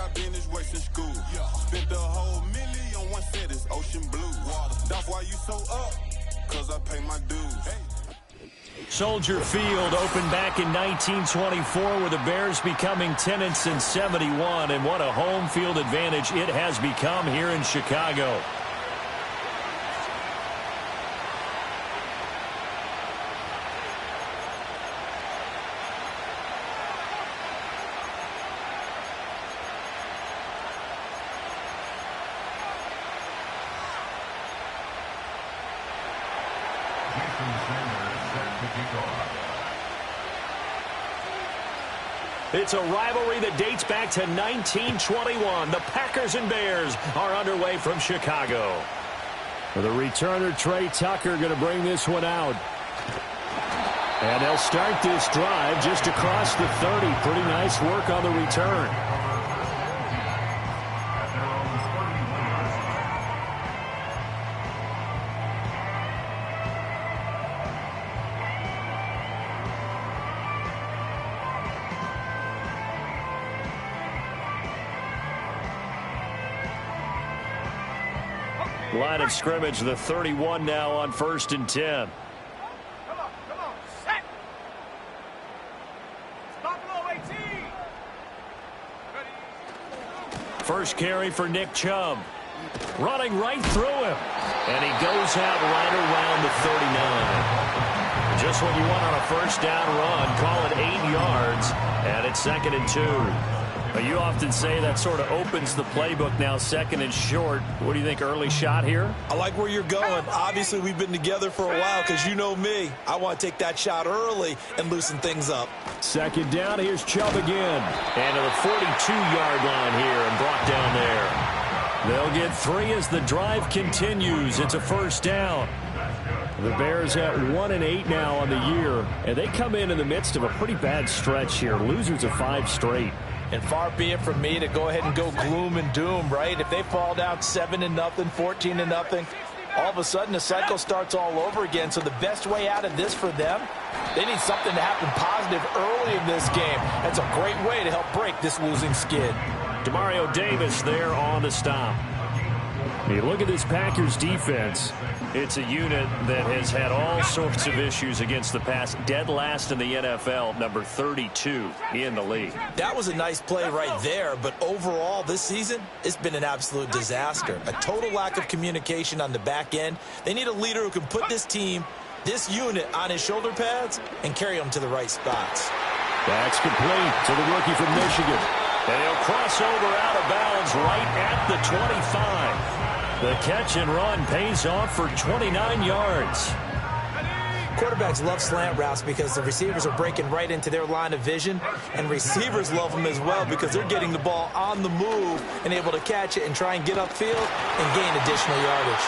I've been this way since school. Spent the whole million on one set, it's ocean blue. That's why you so up, cause I pay my dues. Soldier Field opened back in 1924 with the Bears becoming tenants in 71, and what a home field advantage it has become here in Chicago. It's a rivalry that dates back to 1921. The Packers and Bears are underway from Chicago. The returner, Trey Tucker, going to bring this one out. And they'll start this drive just across the 30. Pretty nice work on the return. Line of scrimmage, the 31 now on 1st and 10. Come on, set. Stop low, 18. Ready. First carry for Nick Chubb. Running right through him. And he goes out right around the 39. Just what you want on a first down run. Call it 8 yards. And it's 2nd and 2. You often say that sort of opens the playbook now, 2nd and short. What do you think, early shot here? I like where you're going. Obviously, we've been together for a while because you know me. I want to take that shot early and loosen things up. 2nd down, here's Chubb again. And to the 42-yard line here and brought down there. They'll get 3 as the drive continues. It's a first down. The Bears at 1-8 now on the year. And they come in the midst of a pretty bad stretch here. Losers of 5 straight. And far be it from me to go ahead and go gloom and doom, right? If they fall down 7-0, 14-0, all of a sudden the cycle starts all over again. So the best way out of this for them, they need something to happen positive early in this game. That's a great way to help break this losing skid. Demario Davis there on the stop. You look at this Packers defense. It's a unit that has had all sorts of issues against the pass. Dead last in the NFL, number 32 in the league. That was a nice play right there, but overall this season, it's been an absolute disaster. A total lack of communication on the back end. They need a leader who can put this team, this unit, on his shoulder pads and carry them to the right spots. That's complete to the rookie from Michigan. And he'll cross over out of bounds right at the 25. The catch and run pays off for 29 yards. Quarterbacks love slant routes because the receivers are breaking right into their line of vision, and receivers love them as well because they're getting the ball on the move and able to catch it and try and get upfield and gain additional yardage.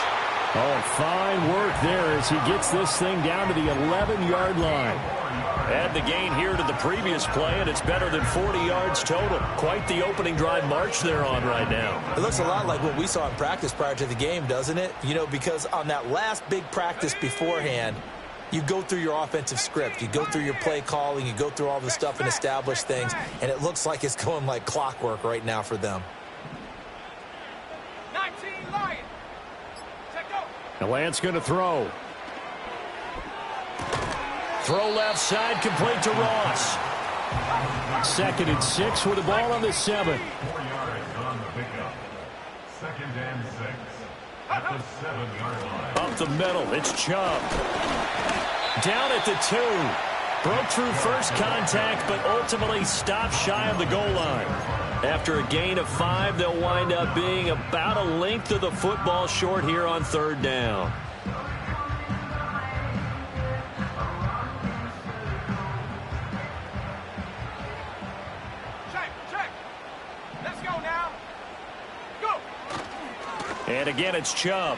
Oh, fine work there as he gets this thing down to the 11-yard line. Add the gain here to the previous play, and it's better than 40 yards total. Quite the opening drive march they're on right now. It looks a lot like what we saw in practice prior to the game, doesn't it? You know, because on that last big practice beforehand, you go through your offensive script. You go through your play calling. You go through all the stuff and establish things, and it looks like it's going like clockwork right now for them. 19 Lions. Check go. Now Lance going to throw. Throw left side, complete to Ross. 2nd and 6 with the ball on the 7. 4 yards on the pickup. 2nd and 6 at the 7-yard line. Up the middle, it's Chubb. Down at the 2. Broke through first contact, but ultimately stopped shy of the goal line. After a gain of 5, they'll wind up being about a length of the football short here on 3rd down. And again, it's Chubb.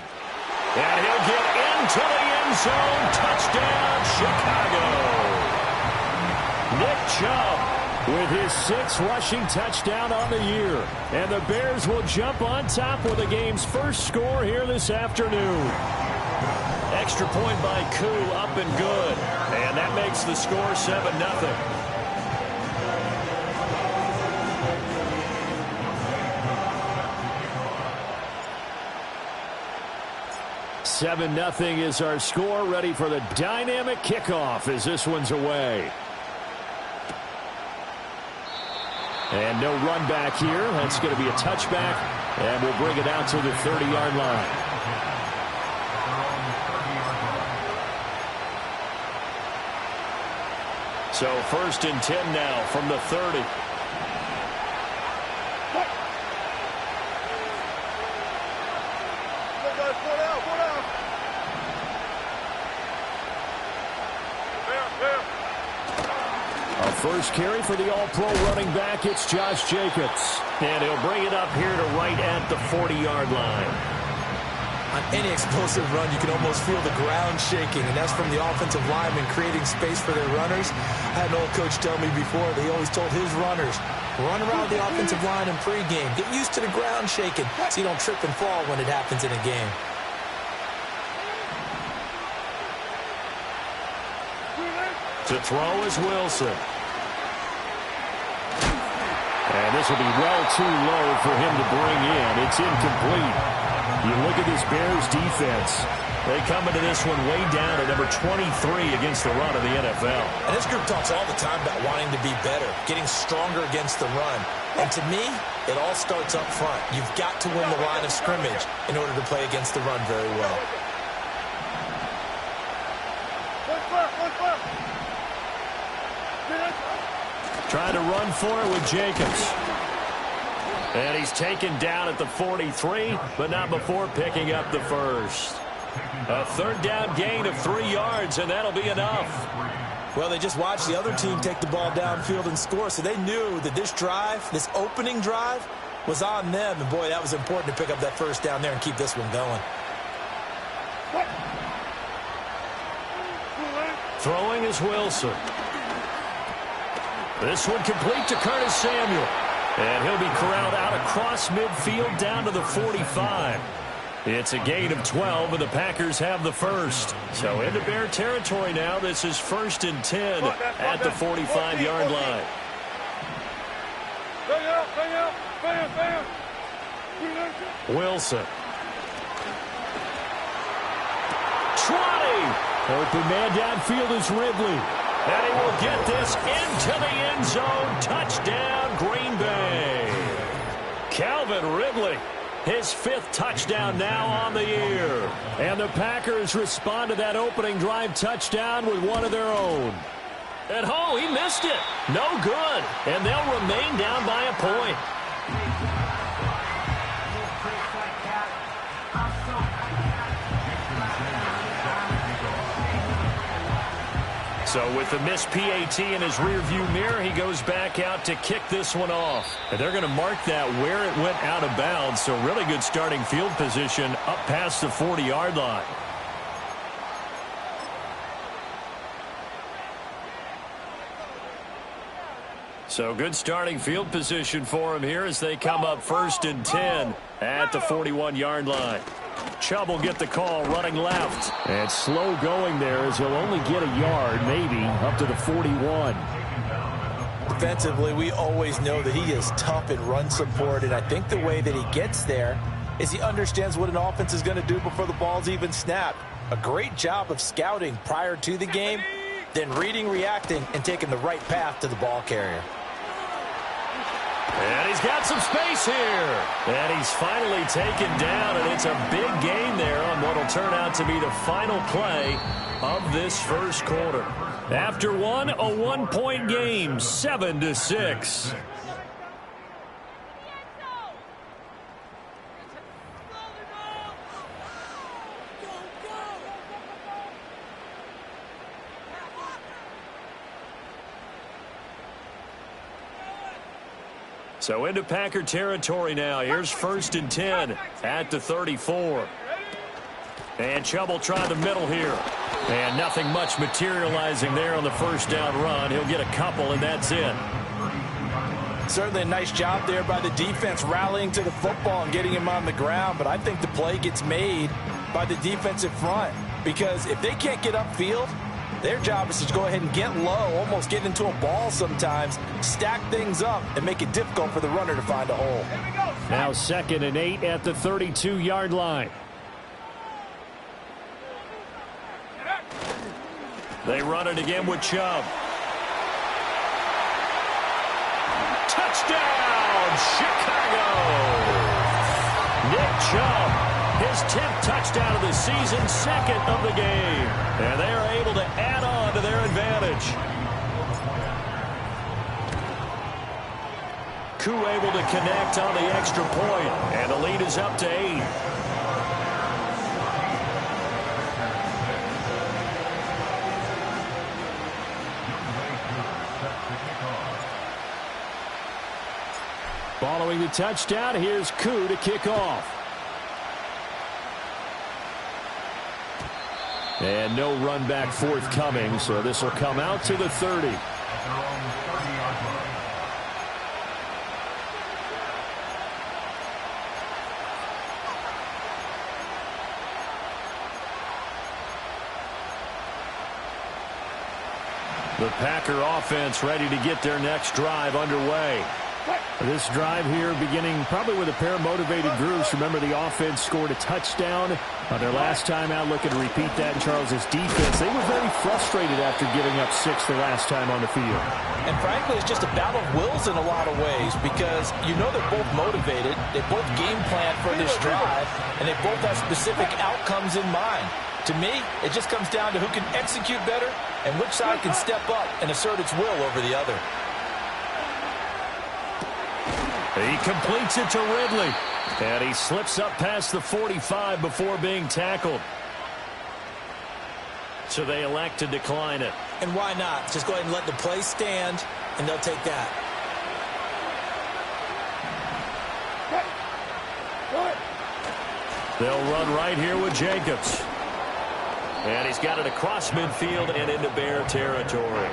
And he'll get into the end zone. Touchdown, Chicago. Nick Chubb with his 6th rushing touchdown on the year. And the Bears will jump on top with the game's first score here this afternoon. Extra point by Koo, up and good. And that makes the score 7-0. 7-0 is our score. Ready for the dynamic kickoff as this one's away. And no run back here. That's going to be a touchback, and we'll bring it out to the 30-yard line. So 1st and 10 now from the 30. A first carry for the all-pro running back. It's Josh Jacobs. And he'll bring it up here to right at the 40-yard line. On any explosive run, you can almost feel the ground shaking, and that's from the offensive linemen creating space for their runners. I had an old coach tell me before, he always told his runners, run around the offensive line in pregame. Get used to the ground shaking so you don't trip and fall when it happens in a game. To throw is Wilson. And this will be well too low for him to bring in. It's incomplete. You look at this Bears defense. They come into this one way down at number 23 against the run of the NFL. And this group talks all the time about wanting to be better, getting stronger against the run. And to me, it all starts up front. You've got to win the line of scrimmage in order to play against the run very well. Trying to run for it with Jacobs. And he's taken down at the 43, but not before picking up the first. A 3rd down gain of 3 yards, and that'll be enough. Well, they just watched the other team take the ball downfield and score, so they knew that this drive, this opening drive, was on them. And, boy, that was important to pick up that first down there and keep this one going. Throwing is Wilson. This one complete to Curtis Samuel. And he'll be corralled out across midfield down to the 45. It's a gain of 12, and the Packers have the first. So into Bear territory now. This is 1st and 10 at the 45-yard line. Wilson. 20. Open man downfield is Ridley. And he will get this into the end zone. Touchdown, Green Bay. Calvin Ridley, his 5th touchdown now on the year. And the Packers respond to that opening drive touchdown with one of their own. And, oh, he missed it. No good. And they'll remain down by a point. So with the missed PAT in his rearview mirror, he goes back out to kick this one off. And they're going to mark that where it went out of bounds. So really good starting field position up past the 40-yard line. So good starting field position for him here as they come up 1st and 10 at the 41-yard line. Chubb will get the call running left. And slow going there as he'll only get a yard, maybe, up to the 41. Defensively, we always know that he is tough in run support, and I think the way that he gets there is he understands what an offense is going to do before the ball's even snapped. A great job of scouting prior to the game, then reading, reacting, and taking the right path to the ball carrier. And he's got some space here. And he's finally taken down, and it's a big gain there on what will turn out to be the final play of this first quarter. After one, a 1-point game, 7-6. So into Packer territory now. Here's 1st and 10 at the 34. And Chubb will try the middle here. And nothing much materializing there on the first down run. He'll get a couple, and that's it. Certainly a nice job there by the defense rallying to the football and getting him on the ground. But I think the play gets made by the defensive front. Because if they can't get upfield, their job is to go ahead and get low, almost get into a ball sometimes, stack things up, and make it difficult for the runner to find a hole. Now 2nd and 8 at the 32-yard line. They run it again with Chubb. Touchdown, Chicago! Nick Chubb, his 10th touchdown of the season, second of the game. And they are able to add on to their advantage. Koo able to connect on the extra point, and the lead is up to 8. Following the touchdown, here's Koo to kick off. And no run back forthcoming, so this will come out to the 30. The Packer offense ready to get their next drive underway. This drive here beginning probably with a pair of motivated groups. Remember, the offense scored a touchdown on their last time out. Looking to repeat that in Charles's defense. They were very frustrated after giving up 6 the last time on the field. And frankly, it's just a battle of wills in a lot of ways because you know they're both motivated. They both game plan for this drive, and they both have specific outcomes in mind. To me, it just comes down to who can execute better and which side can step up and assert its will over the other. He completes it to Ridley. And he slips up past the 45 before being tackled. So they elect to decline it. And why not? Just go ahead and let the play stand, and they'll take that. They'll run right here with Jacobs. And he's got it across midfield and into Bear territory.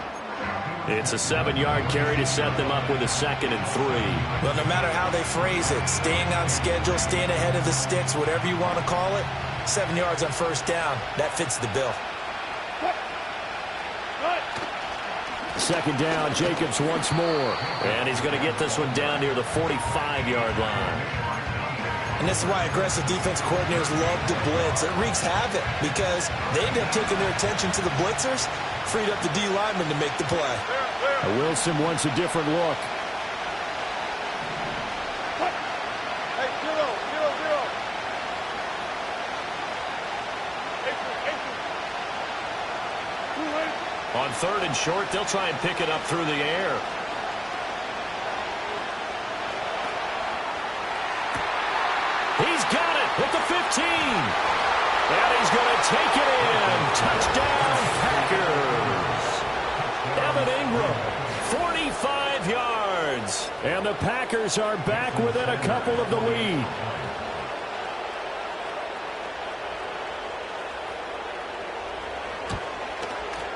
It's a 7-yard carry to set them up with a 2nd and 3. Well, no matter how they phrase it, staying on schedule, staying ahead of the sticks, whatever you want to call it, 7 yards on first down, that fits the bill. 2nd down, Jacobs once more. And he's going to get this one down near the 45-yard line. And this is why aggressive defense coordinators love to blitz. It wreaks havoc because they end up taking their attention to the blitzers, freed up the D lineman to make the play. Wilson wants a different look. Hey, zero. On 3rd and short, they'll try and pick it up through the air. He's got it at the 15. And he's going to take it in. Touchdown, Packers. Evan Ingram, 45 yards. And the Packers are back within a couple of the lead.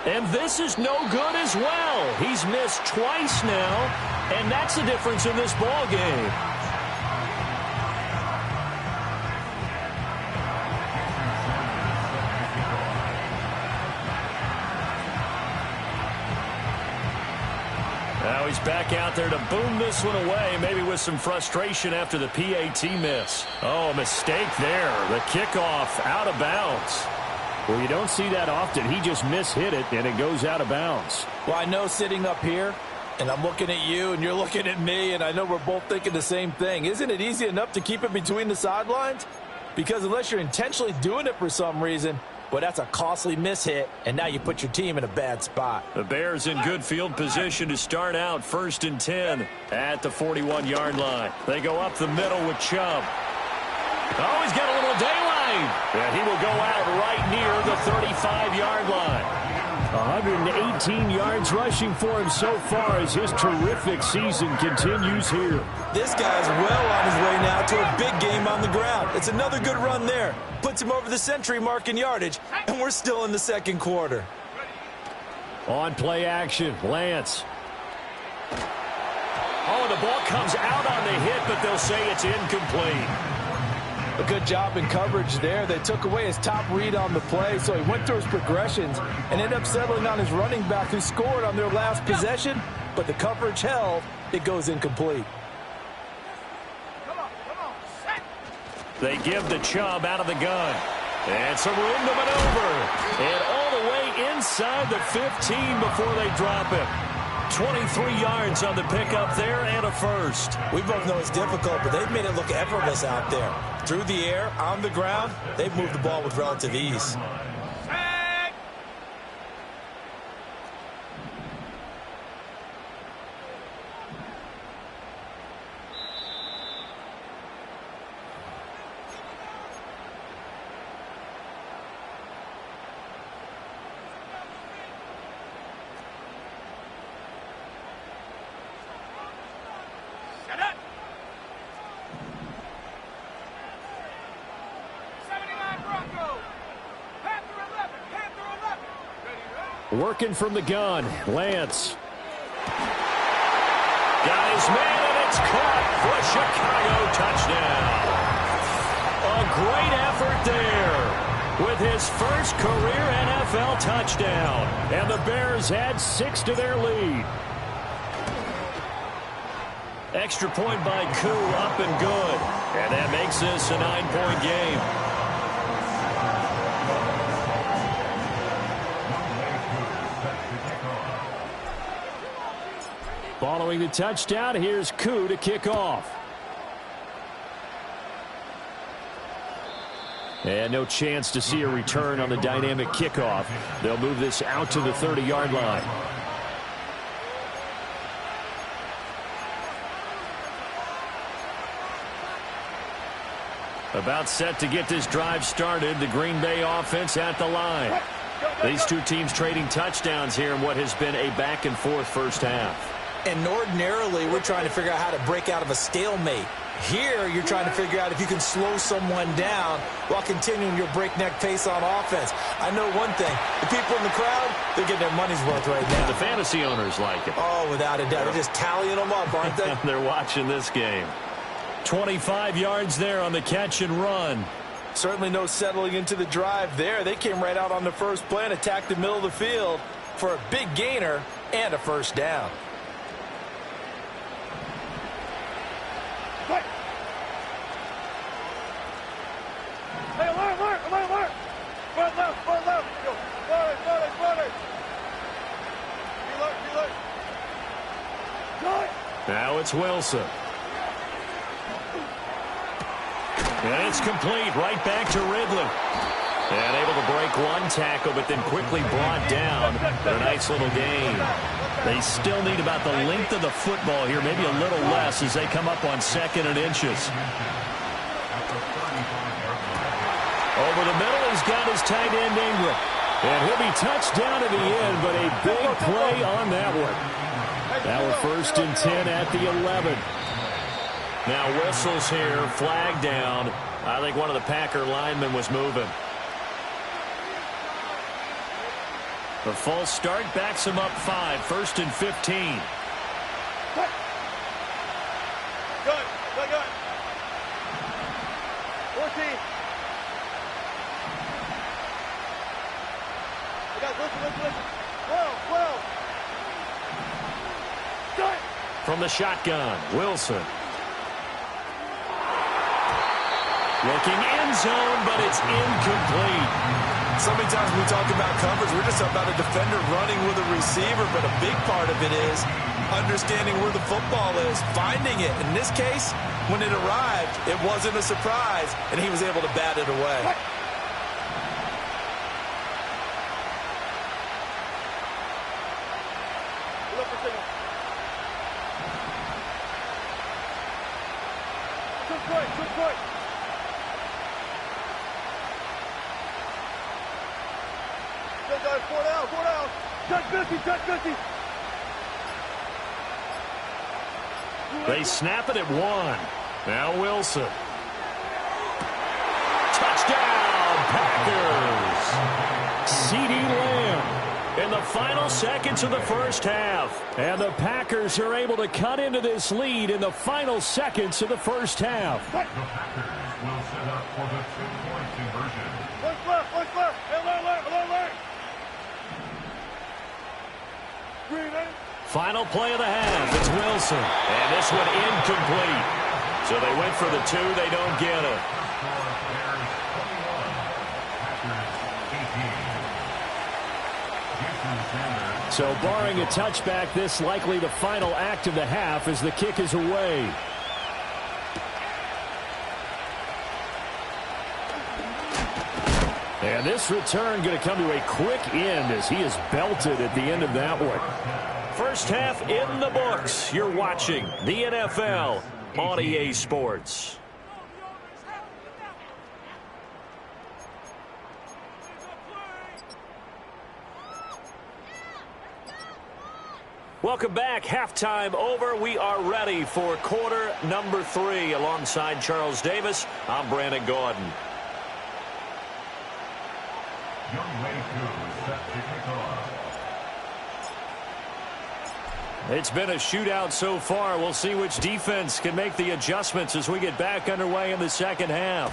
And this is no good as well. He's missed twice now, and that's the difference in this ball game. Now he's back out there to boom this one away, maybe with some frustration after the PAT miss. Oh, mistake there. The kickoff out of bounds. Well, you don't see that often. He just mishit it, and it goes out of bounds. Well, I know sitting up here, and I'm looking at you, and you're looking at me, and I know we're both thinking the same thing. Isn't it easy enough to keep it between the sidelines? Because unless you're intentionally doing it for some reason, well, that's a costly mishit, and now you put your team in a bad spot. The Bears in good field position to start out 1st and 10 at the 41-yard line. They go up the middle with Chubb. Oh, he's got a little daylight. And he will go out right near the 35-yard line. 118 yards rushing for him so far as his terrific season continues here. This guy's well on his way now to a big game on the ground. It's another good run there. Puts him over the century mark in yardage, and we're still in the 2nd quarter. On play action, Lance. Oh, the ball comes out on the hit, but they'll say it's incomplete. A good job in coverage there. They took away his top read on the play, so he went through his progressions and ended up settling on his running back who scored on their last possession, but the coverage held. It goes incomplete. Come on, set. They give the Chubb out of the gun. And some room to maneuver. And all the way inside the 15 before they drop him. 23 yards on the pickup there and a first. We both know it's difficult, but they've made it look effortless out there. Through the air, on the ground, they've moved the ball with relative ease. Working from the gun, Lance. Got his man, and it's caught for a Chicago touchdown. A great effort there with his first career NFL touchdown. And the Bears add 6 to their lead. Extra point by Koo, up and good. And that makes this a 9-point game. Following the touchdown, here's Koo to kick off. And no chance to see a return on the dynamic kickoff. They'll move this out to the 30-yard line. About set to get this drive started. The Green Bay offense at the line. These two teams trading touchdowns here in what has been a back-and-forth first half. And ordinarily, we're trying to figure out how to break out of a stalemate. Here, you're trying to figure out if you can slow someone down while continuing your breakneck pace on offense. I know one thing. The people in the crowd, they're getting their money's worth right now. The fantasy owners like it. Oh, without a doubt. They're just tallying them up, aren't they? They're watching this game. 25 yards there on the catch and run. Certainly no settling into the drive there. They came right out on the first play and attacked the middle of the field for a big gainer and a first down. Hey, alert! Run left! Go. Volley! Be alert! Now it's Wilson. And it's complete, right back to Ridley. And able to break one tackle, but then quickly brought down. But a nice little gain. They still need about the length of the football here, maybe a little less as they come up on 2nd and inches. Over the middle, he's got his tight end Ingram. And he'll be touched down to the end, but a big play on that one. Now we're 1st and 10 at the 11. Now whistles here, flag down. I think one of the Packer linemen was moving. The false start backs him up 5, 1st and 15. Good. 14. Listen. 12. Start. From the shotgun, Wilson. Looking end zone, but it's incomplete. So many times when we talk about coverage, we're just about a defender running with a receiver, but a big part of it is understanding where the football is, finding it. In this case, when it arrived, it wasn't a surprise, and he was able to bat it away. Good point. Good guys, 4 down. Touch 50. They snap it at 1. Now Wilson. Touchdown, Packers. CeeDee Lamb in the final seconds of the first half. And the Packers are able to cut into this lead in the final seconds of the first half. The Packers will set up for the 2-point conversion. One's left. Alert. Green, eh? Final play of the half. It's Wilson. And this one incomplete. So they went for the 2. They don't get it. Bears 21, Packers 18. So barring a touchback, this likely the final act of the half as the kick is away. And this return going to come to a quick end as he is belted at the end of that one. First half in the books. You're watching the NFL on EA Sports. Welcome back. Halftime over. We are ready for quarter number 3. Alongside Charles Davis, I'm Brandon Gordon. Young Wei Koo set to kick off. It's been a shootout so far. We'll see which defense can make the adjustments as we get back underway in the second half.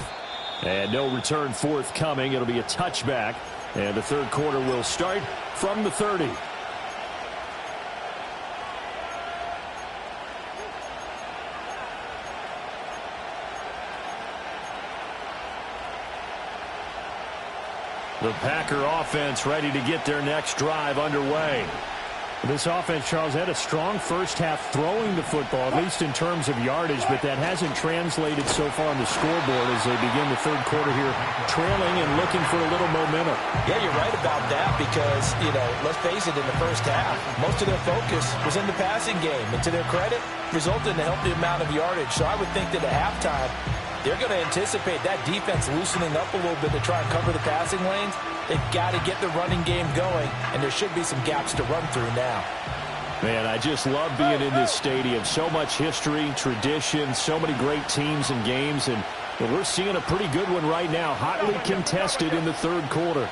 And no return forthcoming. It'll be a touchback. And the third quarter will start from the 30. The Packer offense ready to get their next drive underway. This offense, Charles, had a strong first half throwing the football, at least in terms of yardage, but that hasn't translated so far on the scoreboard as they begin the third quarter here, trailing and looking for a little momentum. Yeah, you're right about that because, let's face it, in the first half, most of their focus was in the passing game. And to their credit, resulted in a healthy amount of yardage. So I would think that at halftime, they're going to anticipate that defense loosening up a little bit to try and cover the passing lanes. They've got to get the running game going, and there should be some gaps to run through now. Man, I just love being in this stadium. So much history, tradition, so many great teams and games, and we're seeing a pretty good one right now, hotly contested in the third quarter.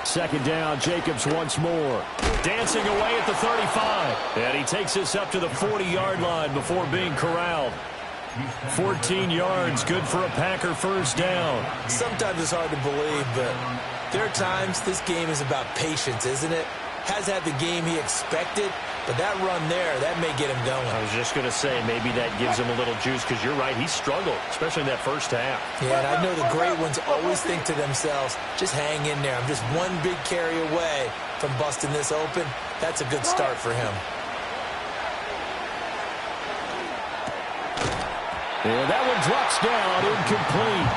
Second down, Jacobs once more. Dancing away at the 35. And he takes us up to the 40-yard line before being corralled. 14 yards, good for a Packer first down. Sometimes it's hard to believe, but there are times this game is about patience, isn't it? Has had the game he expected, but that run there, that may get him going. I was just going to say, maybe that gives him a little juice, because you're right, he struggled, especially in that first half. Yeah, and I know the great ones always think to themselves, just hang in there. I'm just one big carry away from busting this open. That's a good start for him. And that one drops down, incomplete.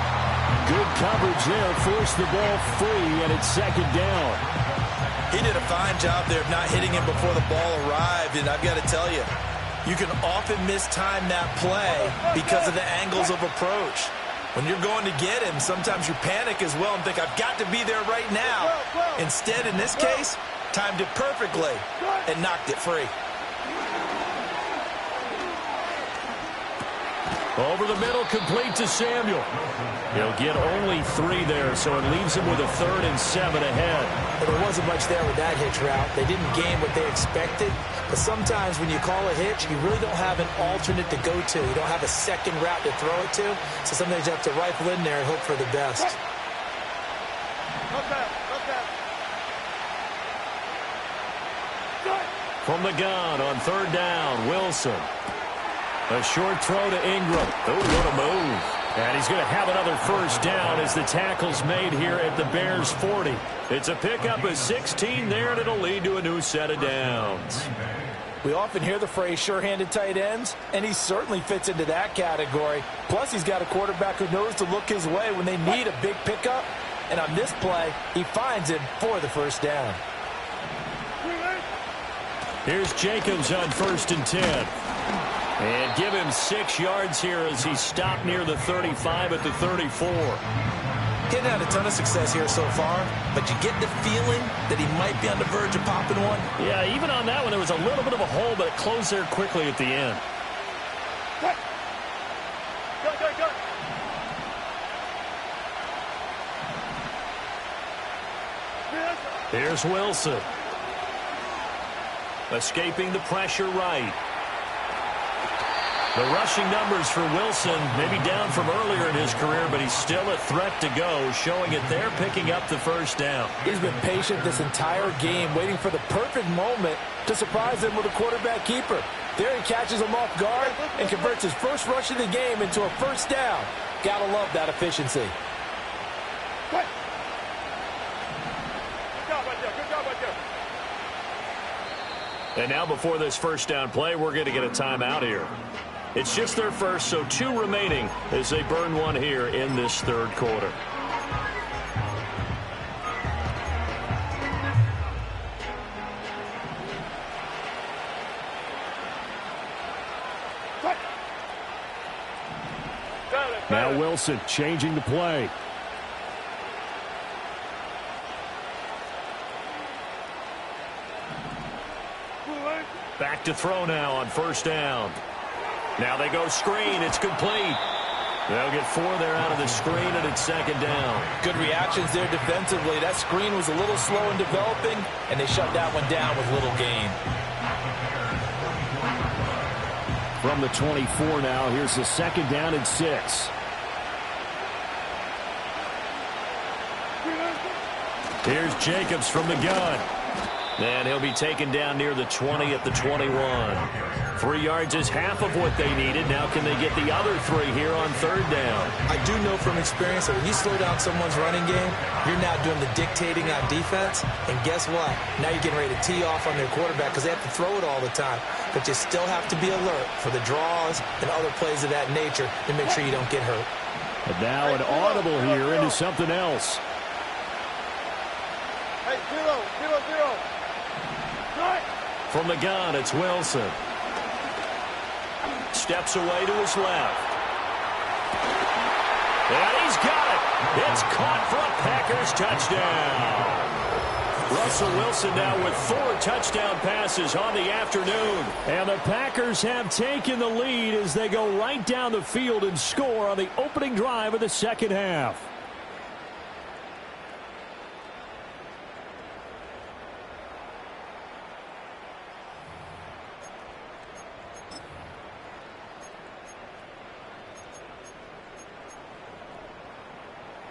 Good coverage there, forced the ball free, and it's second down. He did a fine job there of not hitting him before the ball arrived, and I've got to tell you, you can often mistime that play because of the angles of approach. When you're going to get him, sometimes you panic as well and think, I've got to be there right now. Instead, in this case, timed it perfectly and knocked it free. Over the middle, complete to Samuel. He'll get only 3 there, so it leaves him with a 3rd and 7 ahead. Well, there wasn't much there with that hitch route. They didn't gain what they expected, but sometimes when you call a hitch, you really don't have an alternate to go to. You don't have a second route to throw it to, so sometimes you have to rifle in there and hope for the best. From the gun on 3rd down, Wilson. A short throw to Ingram. Oh, what a move. And he's going to have another first down as the tackle's made here at the Bears 40. It's a pickup of 16 there, and it'll lead to a new set of downs. We often hear the phrase sure-handed tight ends, and he certainly fits into that category. Plus, he's got a quarterback who knows to look his way when they need a big pickup. And on this play, he finds him for the first down. Here's Jacobs on 1st and 10. And give him 6 yards here as he stopped near the 35 at the 34. Getting had a ton of success here so far, but you get the feeling that he might be on the verge of popping one. Yeah, even on that one, there was a little bit of a hole, but it closed there quickly at the end. Here's Wilson. Escaping the pressure right. The rushing numbers for Wilson maybe down from earlier in his career, but he's still a threat to go, showing it there, picking up the first down. He's been patient this entire game, waiting for the perfect moment to surprise him with a quarterback keeper. There he catches him off guard and converts his first rush of the game into a first down. Gotta love that efficiency. And now before this first down play, we're going to get a timeout here. It's just their first, so 2 remaining as they burn one here in this third quarter. Now Wilson changing the play. Back to throw now on first down. Now they go screen. It's complete. They'll get 4 there out of the screen, and it's second down. Good reactions there defensively. That screen was a little slow in developing, and they shut that one down with little gain. From the 24 now, here's the second down and 6. Here's Jacobs from the gun. And he'll be taken down near the 20 at the 21. 3 yards is half of what they needed. Now can they get the other 3 here on third down? I do know from experience that when you slow down someone's running game, you're now doing the dictating on defense. And guess what? Now you're getting ready to tee off on their quarterback because they have to throw it all the time. But you still have to be alert for the draws and other plays of that nature to make sure you don't get hurt. And now an audible here into something else. Hey, 0, 0, 0. From the gun, it's Wilson. Steps away to his left. And he's got it. It's caught for a Packers touchdown. Russell Wilson now with 4 touchdown passes on the afternoon. And the Packers have taken the lead as they go right down the field and score on the opening drive of the second half.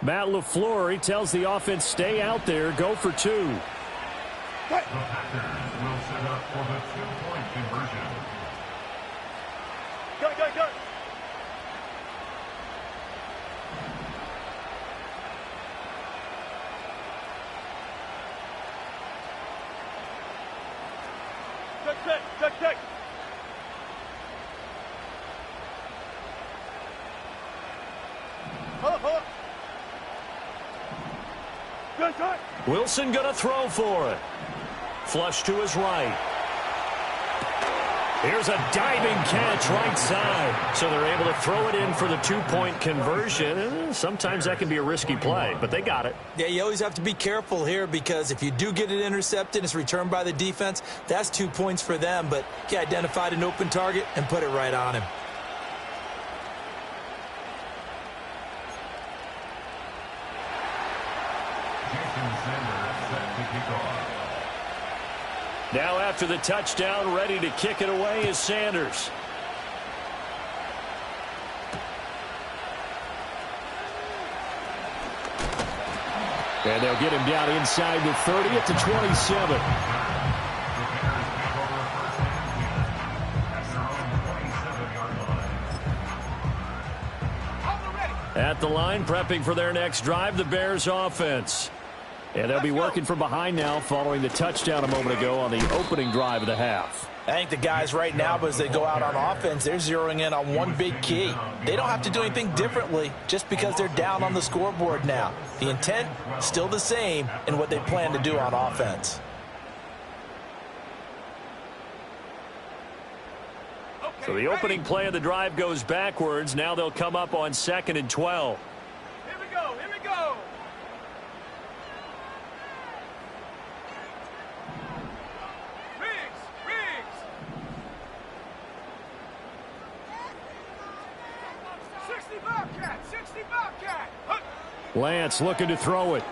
Matt LaFleur tells the offense, stay out there, go for 2. The Packers will set up for the 2-point conversion. Go. Check. Hold up. Wilson going to throw for it. Flush to his right. Here's a diving catch right side. So they're able to throw it in for the 2-point conversion. Sometimes that can be a risky play, but they got it. Yeah, you always have to be careful here because if you do get it intercepted, it's returned by the defense. That's 2 points for them, but he identified an open target and put it right on him. Now after the touchdown, ready to kick it away is Sanders. And they'll get him down inside the 30 at the 27. At the line, prepping for their next drive, the Bears offense. And they'll be working from behind now following the touchdown a moment ago on the opening drive of the half. I think the guys right now, but as they go out on offense, they're zeroing in on one big key. They don't have to do anything differently just because they're down on the scoreboard now. The intent, still the same in what they plan to do on offense. So the opening play of the drive goes backwards. Now they'll come up on 2nd and 12. Here we go. Riggs. 60 Bobcat. Lance looking to throw it.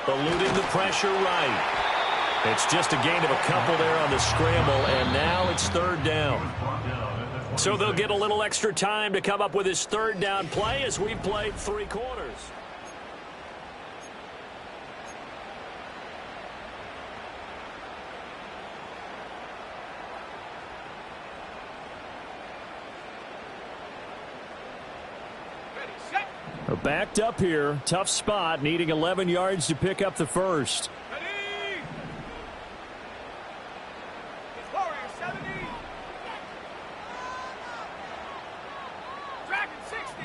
Eluding the pressure right. It's just a gain of a couple there on the scramble, and now it's third down. So they'll get a little extra time to come up with his third down play as we've played 3 quarters. Backed up here. Tough spot. Needing 11 yards to pick up the first. Ready? It's Warrior 70. Dragon 60.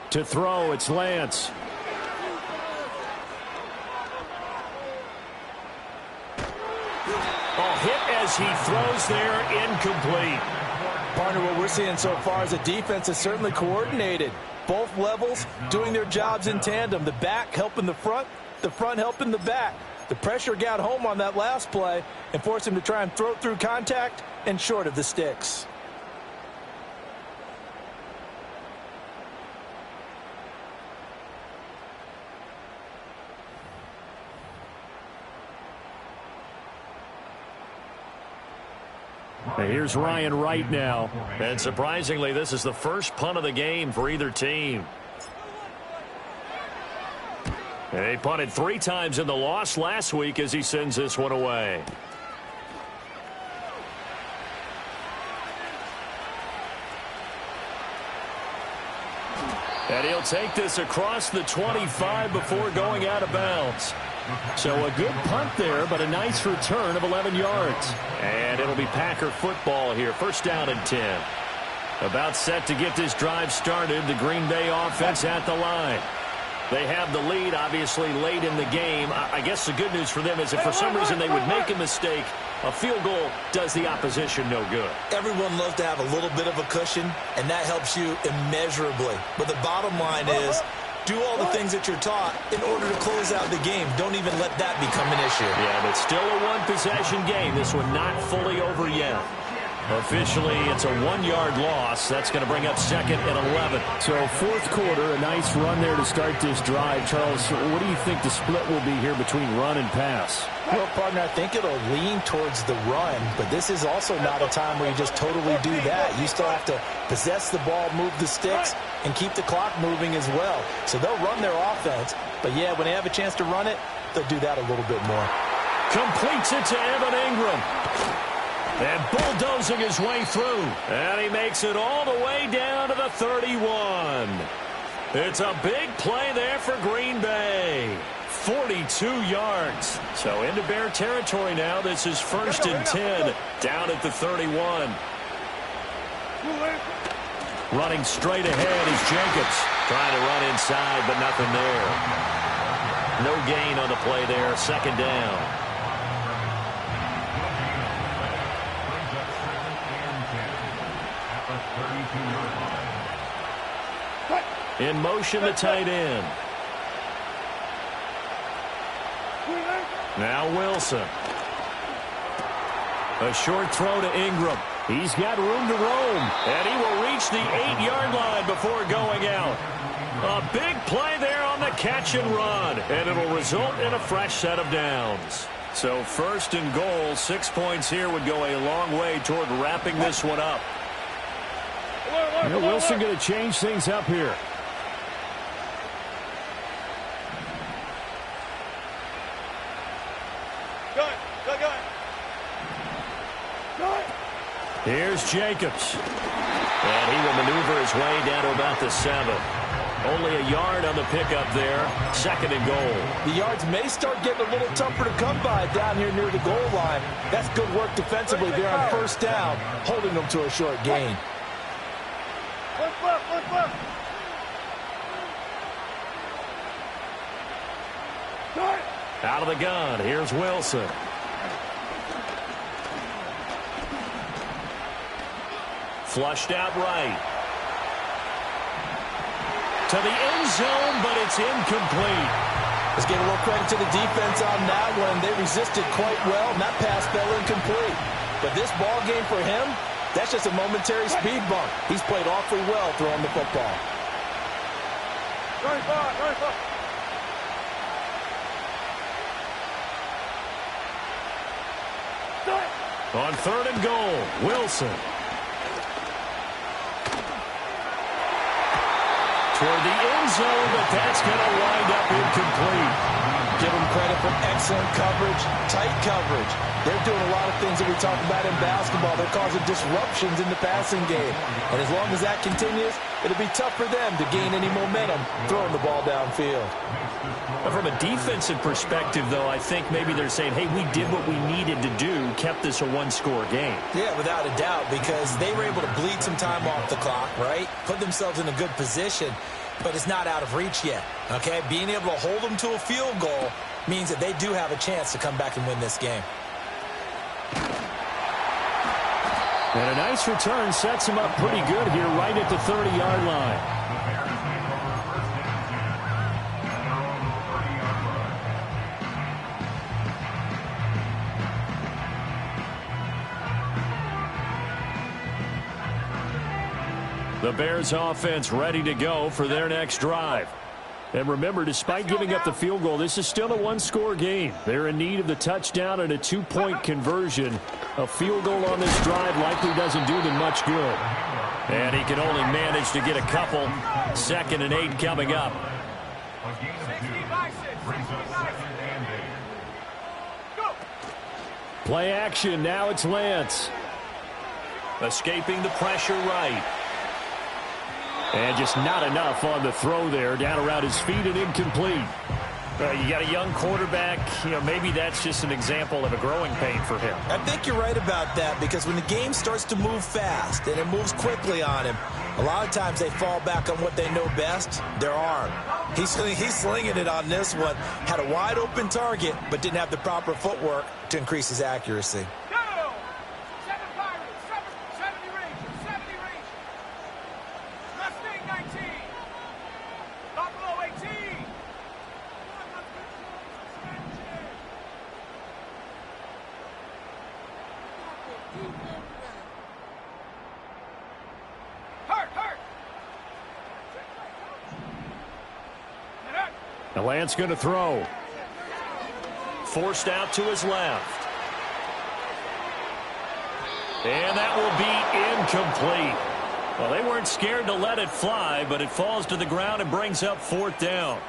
To throw, it's Lance. Hit as he throws there, incomplete. Partner, what we're seeing so far is the defense is certainly coordinated. Both levels doing their jobs in tandem. The back helping the front helping the back. The pressure got home on that last play and forced him to try and throw through contact and short of the sticks. Here's Ryan Wright now. And surprisingly, this is the first punt of the game for either team. They punted 3 times in the loss last week as he sends this one away. And he'll take this across the 25 before going out of bounds. So a good punt there, but a nice return of 11 yards. And it'll be Packer football here. First down and 10. About set to get this drive started. The Green Bay offense at the line. They have the lead, obviously, late in the game. I guess the good news for them is if for some reason they would make a mistake, a field goal does the opposition no good. Everyone loves to have a little bit of a cushion, and that helps you immeasurably. But the bottom line is, do all the things that you're taught in order to close out the game. Don't even let that become an issue. Yeah, but still a one-possession game. This one not fully over yet. Officially, it's a 1-yard loss. That's going to bring up 2nd and 11. So, 4th quarter, a nice run there to start this drive. Charles, what do you think the split will be here between run and pass? Well, partner, I think it'll lean towards the run, but this is also not a time where you just totally do that. You still have to possess the ball, move the sticks, and keep the clock moving as well. So they'll run their offense, but yeah, when they have a chance to run it, they'll do that a little bit more. Completes it to Evan Ingram. And bulldozing his way through. And he makes it all the way down to the 31. It's a big play there for Green Bay. 42 yards. So into Bear territory now. This is 1st and 10. Down at the 31. Running straight ahead is Jacobs. Trying to run inside, but nothing there. No gain on the play there. 2nd down. In motion, the tight end. Now Wilson. A short throw to Ingram. He's got room to roam. And he will reach the 8-yard line before going out. A big play there on the catch and run. And it'll result in a fresh set of downs. So 1st and goal, 6 points here would go a long way toward wrapping this one up. Wilson going to change things up here. Here's Jacobs. And he will maneuver his way down to about the 7. Only a yard on the pickup there. 2nd and goal. The yards may start getting a little tougher to come by down here near the goal line. That's good work defensively there on 1st down, holding them to a short gain. Out of the gun, here's Wilson. Flushed out right. To the end zone, but it's incomplete. Let's give a little credit to the defense on that one. They resisted quite well, and that pass fell incomplete. But this ball game for him, that's just a momentary speed bump. He's played awfully well throwing the football. On 3rd and goal, Wilson. Toward the end zone, but that's going to wind up incomplete. Give them credit for excellent coverage, tight coverage. They're doing a lot of things that we talk about in basketball. They're causing disruptions in the passing game. And as long as that continues, it'll be tough for them to gain any momentum throwing the ball downfield. From a defensive perspective, though, I think maybe they're saying, hey, we did what we needed to do, kept this a one-score game. Yeah, without a doubt, because they were able to bleed some time off the clock, right? Put themselves in a good position, but it's not out of reach yet, okay? Being able to hold them to a field goal means that they do have a chance to come back and win this game. And a nice return sets him up pretty good here right at the 30-yard line. The Bears offense ready to go for their next drive. And remember, despite giving up the field goal, this is still a one-score game. They're in need of the touchdown and a two-point conversion. A field goal on this drive likely doesn't do them much good. And he can only manage to get a couple. 2nd and 8 coming up. Play action. Now it's Lance. Escaping the pressure right. And just not enough on the throw there. Down around his feet and incomplete. You got a young quarterback. Maybe that's just an example of a growing pain for him. I think you're right about that, because when the game starts to move fast and it moves quickly on him, a lot of times they fall back on what they know best, their arm. He's slinging it on this one. Had a wide open target, but didn't have the proper footwork to increase his accuracy. The Lance going to throw. Forced out to his left. And that will be incomplete. Well, they weren't scared to let it fly, but it falls to the ground and brings up 4th down.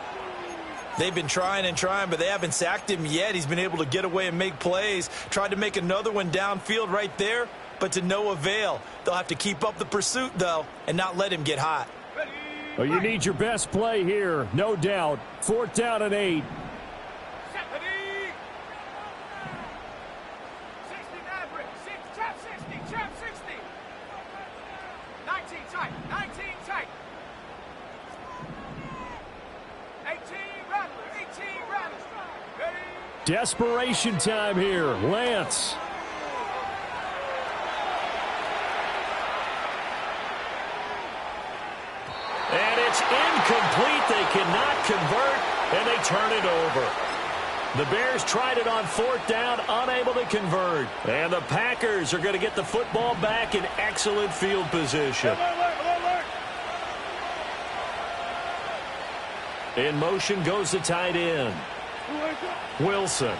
They've been trying and trying, but they haven't sacked him yet. He's been able to get away and make plays. Tried to make another one downfield right there, but to no avail. They'll have to keep up the pursuit, though, and not let him get hot. Well, you need your best play here, no doubt. 4th down and 8. Desperation time here. Lance. And it's incomplete. They cannot convert, and they turn it over. The Bears tried it on 4th down, unable to convert. And the Packers are going to get the football back in excellent field position. In motion goes the tight end. Wilson.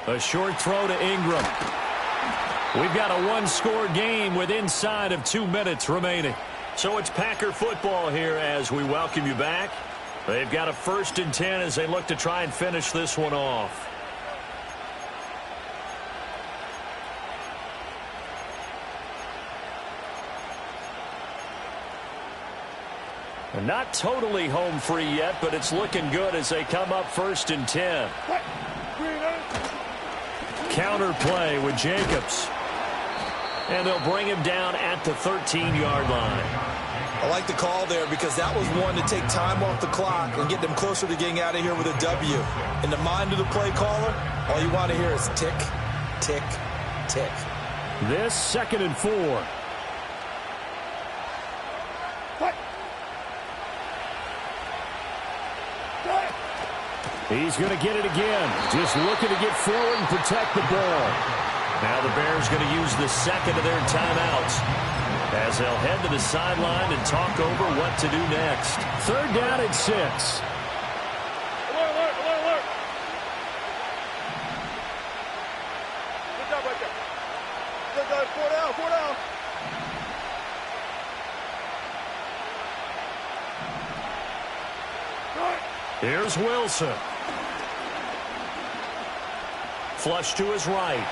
A short throw to Ingram. We've got a one-score game with inside of 2 minutes remaining. So it's Packer football here as we welcome you back. They've got a 1st and 10 as they look to try and finish this one off. And not totally home free yet, but it's looking good as they come up 1st and 10. Counter play with Jacobs. And they'll bring him down at the 13-yard line. I like the call there because that was one to take time off the clock and get them closer to getting out of here with a W. In the mind of the play caller, all you want to hear is tick, tick, tick. This 2nd and 4. He's going to get it again. Just looking to get forward and protect the ball. Now the Bears going to use the 2nd of their timeouts as they'll head to the sideline and talk over what to do next. 3rd down and 6. Alert. Good job right there. Good job. 4 down. Here's Wilson. Flush to his right.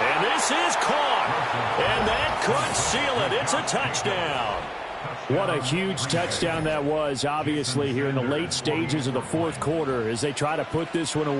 And this is caught. And that could seal it. It's a touchdown. What a huge touchdown that was, obviously, here in the late stages of the fourth quarter as they try to put this one away.